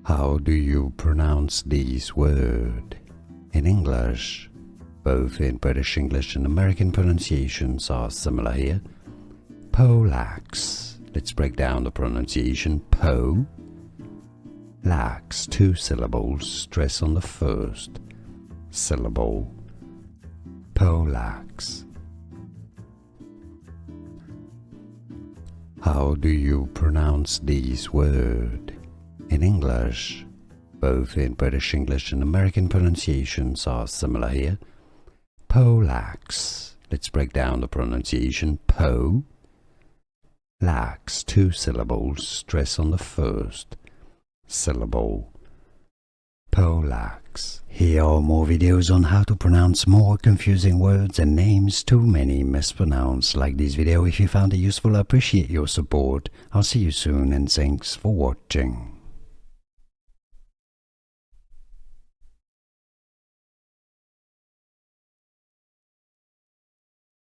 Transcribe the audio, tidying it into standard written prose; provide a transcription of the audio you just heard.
How do you pronounce this word? In English, both in British English and American pronunciations are similar here. Poleaxe. Let's break down the pronunciation. Po-lax, 2 syllables, stress on the first syllable. Poleaxe. How do you pronounce this word? In English, both in British English and American pronunciations are similar here. Poleaxe. Let's break down the pronunciation. Po-lax, 2 syllables, stress on the first syllable. Poleaxe. Here are more videos on how to pronounce more confusing words and names too many mispronounced. Like this video if you found it useful. I appreciate your support. I'll see you soon and thanks for watching.